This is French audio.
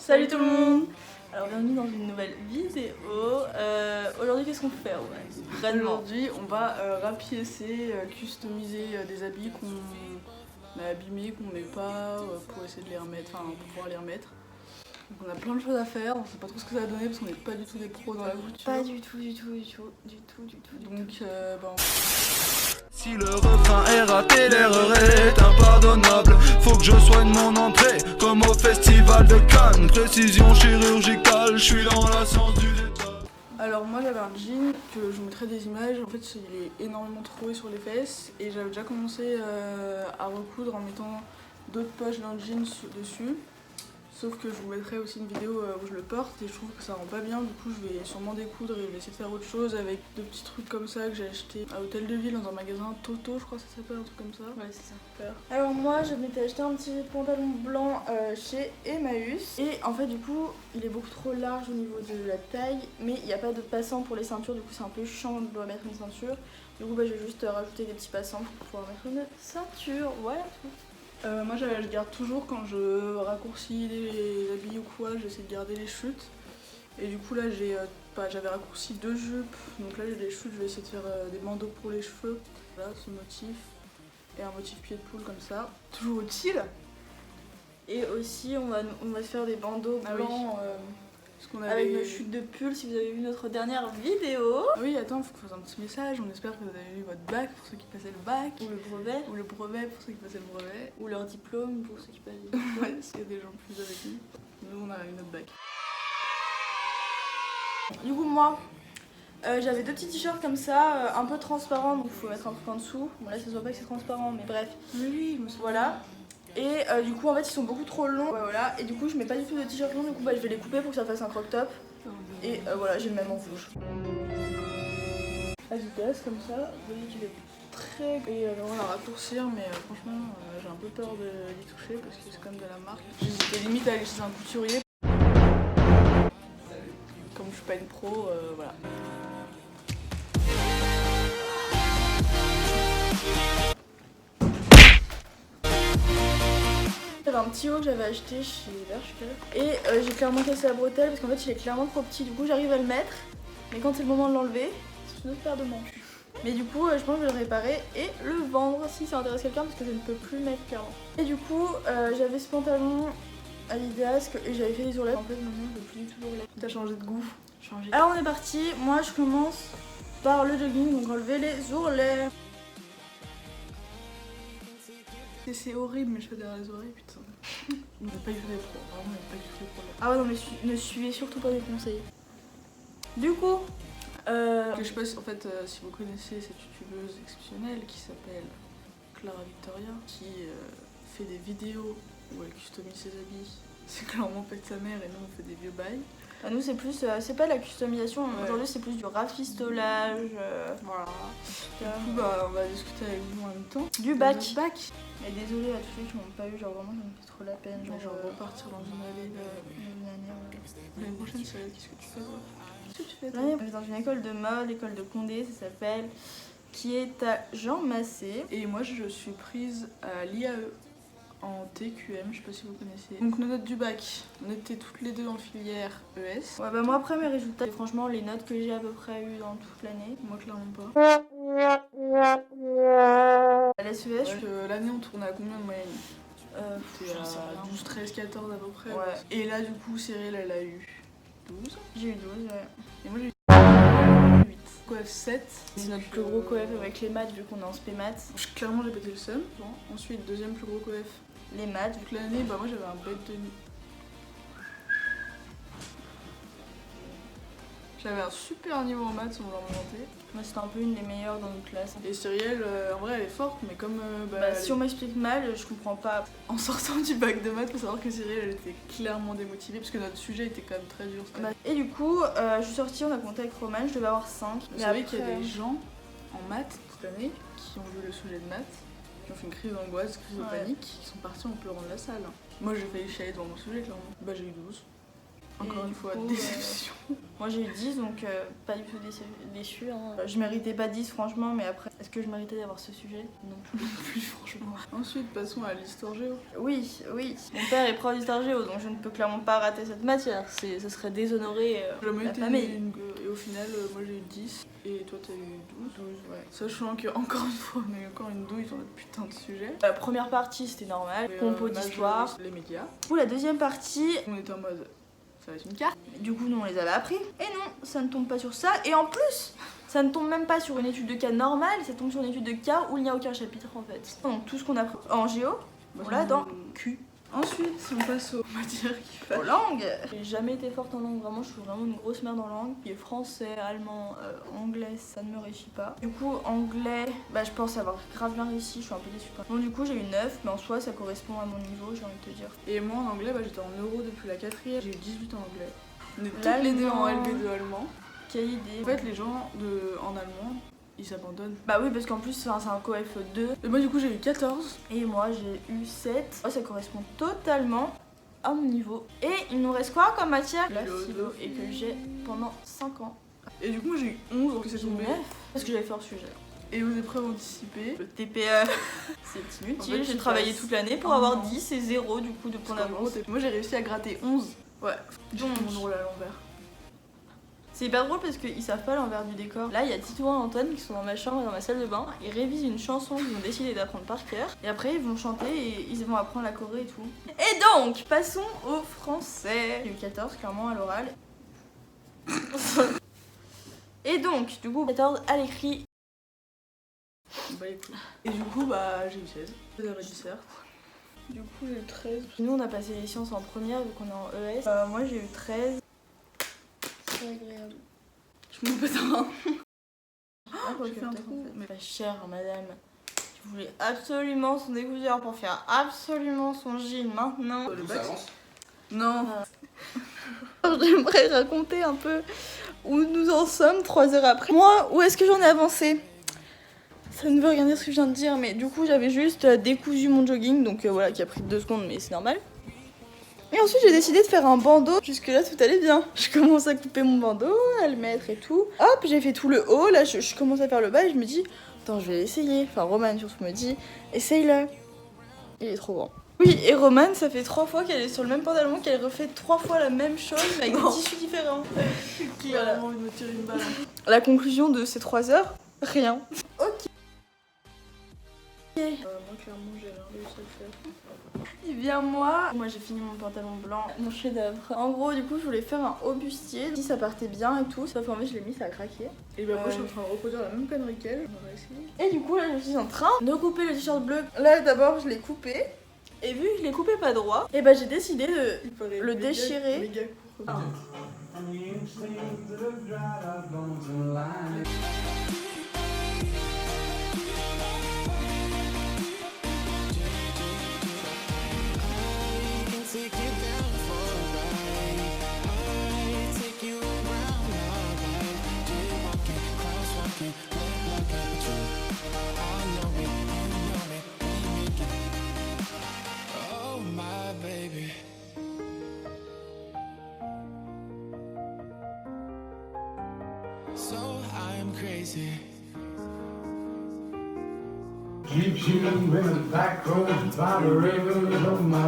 Salut tout le monde. Alors bienvenue dans une nouvelle vidéo. Aujourd'hui qu'est-ce qu'on fait Aujourd'hui on va rapiécer, customiser des habits qu'on a abîmés, qu'on met pas, pour essayer de les remettre, enfin pour pouvoir les remettre. Donc on a plein de choses à faire, on sait pas trop ce que ça va donner parce qu'on n'est pas du tout des pros dans la couture. Pas du tout. Donc si le refrain est raté, l'erreur est impardonnable. Faut que je soigne mon entrée, comme au festival de Cannes. Précision chirurgicale, je suis dans la science du détail. alors moi j'avais un jean que je vous mettrai des images, en fait il est énormément troué sur les fesses et j'avais déjà commencé à recoudre en mettant d'autres poches dans le jean dessus. Sauf que je vous mettrai aussi une vidéo où je le porte et je trouve que ça rend pas bien, du coup je vais sûrement découdre et je vais essayer de faire autre chose avec de petits trucs comme ça que j'ai acheté à Hôtel de Ville dans un magasin Toto, je crois que ça s'appelle, un truc comme ça. Ouais, c'est ça. Super. Alors moi je m'étais acheté un petit pantalon blanc chez Emmaüs et en fait du coup il est beaucoup trop large au niveau de la taille mais il n'y a pas de passant pour les ceintures, du coup c'est un peu chiant, je dois mettre une ceinture. Du coup je vais juste rajouter des petits passants pour pouvoir mettre une ceinture, voilà tout. Moi je garde toujours quand je raccourcis les habits ou quoi, j'essaie de garder les chutes. Et du coup là j'avais raccourci 2 jupes, donc là j'ai des chutes, je vais essayer de faire des bandeaux pour les cheveux. Voilà ce motif, et un motif pied de poule comme ça, toujours utile. Et aussi on va faire des bandeaux blancs Parce qu'on avec nos chutes de pull si vous avez vu notre dernière vidéo. Ah oui, attends, faut qu'on fasse un petit message. On espère que vous avez eu votre bac pour ceux qui passaient le bac. Ou le brevet. Ou le brevet pour ceux qui passaient le brevet. Ou leur diplôme pour ceux qui passent le diplôme. Ouais, s'il y a des gens plus avec nous. Nous, on a eu notre bac. Du coup, moi, j'avais 2 petits t-shirts comme ça, un peu transparents, donc il faut mettre un truc en dessous. Bon, là, ça se voit pas que c'est transparent, mais bref. Oui, je me souviens. Voilà. Et du coup, en fait, ils sont beaucoup trop longs. Ouais, voilà. Et du coup, je mets pas du tout de t-shirt long, du coup, je vais les couper pour que ça fasse un crop top. Et voilà, j'ai le même en rouge. Adidas comme ça, vous voyez qu'il est très... Et on va raccourcir, mais franchement, j'ai un peu peur d'y toucher parce que c'est quand même de la marque. J'hésitais limite à aller chez un couturier. Comme je suis pas une pro, voilà. J'avais un petit haut que j'avais acheté chez Bershka et j'ai clairement cassé la bretelle parce qu'en fait il est clairement trop petit, du coup j'arrive à le mettre mais quand c'est le moment de l'enlever c'est une autre paire de manches. Mais du coup je pense que je vais le réparer et le vendre si ça intéresse quelqu'un parce que je ne peux plus le mettre clairement. Et du coup j'avais ce pantalon Adidas et j'avais fait les ourlets. En fait maintenant je veux plus du tout d'ourlets. T'as changé de goût. Alors on est parti, moi je commence par le jogging, donc enlever les ourlets. C'est horrible mes cheveux derrière les oreilles, putain. On n'a pas eu les pros, vraiment on n'a pas eu les pros. Ah ouais non mais ne suivez surtout pas mes conseils. Du coup, Je sais pas si, en fait, si vous connaissez cette youtubeuse exceptionnelle qui s'appelle Clara Victoria, qui fait des vidéos où elle customise ses habits. C'est clairement pas de sa mère et nous on fait des vieux bails. bah, nous c'est plus, c'est pas de la customisation, Ouais. aujourd'hui c'est plus du rafistolage, Voilà. Du coup bah on va discuter avec vous en même temps. du bac. Notre bac. Et désolée à tous ceux qui m'ont pas eu, genre vraiment ça me fait trop la peine. Mais genre repartir dans une allée l'année prochaine, qu'est-ce que tu fais toi? Qu'est-ce que tu fais toi? L'année, je vais dans une école de mode, l'école de Condé, ça s'appelle, qui est à Jean Massé. Et moi je suis prise à l'IAE en TQM, je sais pas si vous connaissez. Donc nos notes du bac, on était toutes les deux en filière ES. Ouais bah moi après mes résultats, et franchement les notes que j'ai à peu près eues dans toute l'année. Moi clairement pas. À la SES, Parce que l'année on tournait à combien de moyenne? T'es à 12, 13, 14 à peu près. Ouais. Et là du coup Cyril elle a eu 12. j'ai eu 12, ouais. Et moi j'ai eu 8. Coef 7. C'est notre plus gros coef avec les maths vu qu'on est en spé maths. Clairement j'ai pété le seum. Ensuite deuxième plus gros coef. Les maths, Donc l'année bah moi j'avais un bête de nuit. J'avais un super niveau en maths, on l'a inventé. moi c'était un peu une des meilleures dans notre classe. Et Cyrielle, en vrai elle est forte, mais comme Bah, si on m'explique mal, je comprends pas. en sortant du bac de maths, faut savoir que Cyrielle elle était clairement démotivée parce que notre sujet était quand même très dur. Et du coup, je suis sortie, on a compté avec Roman, je devais avoir 5. Vous savez qu'il y a des gens en maths cette année qui ont vu le sujet de maths, qui ont fait une crise d'angoisse, crise de panique, qui sont partis en pleurant de la salle. Moi j'ai failli chialer devant mon sujet clairement. Bah j'ai eu 12. Encore une fois, du coup, déception. Moi j'ai eu 10 donc pas du tout déçu. Hein. Je méritais pas 10 franchement, mais après, est-ce que je méritais d'avoir ce sujet? Non plus franchement. Ensuite, passons à l'histoire géo. Oui. Mon père est prof d'histoire géo donc je ne peux clairement pas rater cette matière. Ce serait déshonorer la famille. Et au final, moi j'ai eu 10 et toi t'as eu 12. Ouais. Sachant que, encore une fois, on a eu encore une douille sur notre putain de sujet. La première partie c'était normal, compo d'histoire. Les médias. Du coup, la deuxième partie, On était en mode. Ça va être une carte. du coup, nous on les avait appris. Et non, ça ne tombe pas sur ça. Et en plus, ça ne tombe même pas sur une étude de cas normale, ça tombe sur une étude de cas où il n'y a aucun chapitre en fait. Donc tout ce qu'on a appris en géo, on l'a dans Q. Ensuite, on passe aux matières qui font. Aux langues. J'ai jamais été forte en langue, vraiment, je suis vraiment une grosse merde en langue. Qui est français, allemand, anglais, ça ne me réussit pas. Du coup, anglais, je pense avoir grave bien réussi, je suis un peu déçue. Bon, du coup, j'ai eu 9, mais en soi, ça correspond à mon niveau, j'ai envie de te dire. Et moi en anglais, j'étais en euro depuis la 4ème, j'ai eu 18 en anglais. On est toutes L'allemand. les deux en LB2 allemand. Quelle idée. En fait, les gens en allemand, ils s'abandonnent. Bah oui, parce qu'en plus, c'est un coef 2. Et moi, du coup, j'ai eu 14. Et moi, j'ai eu 7. Ça correspond totalement à mon niveau. Et il nous reste quoi comme matière? La philo, et que j'ai pendant 5 ans. Et du coup, moi, j'ai eu 11, donc c'est J'ai tombé. 9, parce que j'avais fait hors sujet. Et aux épreuves anticipées. Le TPE, c'est inutile. En fait, j'ai tu travaillé passes toute l'année pour un avoir an. 10 et 0 du coup de points d'avance. Moi, j'ai réussi à gratter 11. Ouais, Donc, mon rôle à l'envers. c'est hyper drôle parce qu'ils savent pas l'envers du décor. Là, il y a Tito et Antoine qui sont dans ma chambre et dans ma salle de bain. Ils révisent une chanson qu'ils ont décidé d'apprendre par cœur. Et après, ils vont chanter et ils vont apprendre la choré et tout. Et donc, passons au français. J'ai eu 14, clairement, à l'oral. Et donc, du coup, 14 à l'écrit. Bah écoute. Et du coup, j'ai eu 16. C'est la dissert. Du coup, j'ai eu 13. Nous, on a passé les sciences en première vu qu'on est en ES. Moi, j'ai eu 13. C'est agréable. Je m'en pète un. J'ai fait un trou. Mais pas cher, madame. Qui voulait absolument son découseur pour faire absolument son jean maintenant. Le Ça bac. avance. Non. Alors, j'aimerais raconter un peu où nous en sommes 3 heures après. Moi, où est-ce que j'en ai avancé? Ça ne veut rien dire ce que je viens de dire, mais du coup, j'avais juste décousu mon jogging, donc voilà, qui a pris 2 secondes, mais c'est normal. Et ensuite, j'ai décidé de faire un bandeau. Jusque-là, tout allait bien. Je commence à couper mon bandeau, à le mettre et tout. Hop, j'ai fait tout le haut. Là, je commence à faire le bas et je me dis, attends, je vais l'essayer. Enfin, Romane surtout me dit, essaye-le. Il est trop grand. Oui, et Romane, ça fait 3 fois qu'elle est sur le même pantalon, qu'elle refait 3 fois la même chose, mais avec des tissus différents. Qui a vraiment envie de me tirer une balle. La conclusion de ces 3 heures, rien. Ok. Moi, clairement, j'ai rien réussi à le faire. Et bien moi j'ai fini mon pantalon blanc, mon chef d'œuvre. En gros du coup je voulais faire un haut bustier, si ça partait bien et tout, sauf qu'en fait je l'ai mis, ça a craqué. Et après, je suis en train de reproduire la même connerie qu'elle. On va essayer. Et du coup là je suis en train de couper le t-shirt bleu. Là d'abord je l'ai coupé, et vu que je l'ai coupé pas droit, et j'ai décidé de Il paraît le méga- déchirer. méga court. Oh my baby. So I'm crazy. Keeps you in the back roads by the rivers of my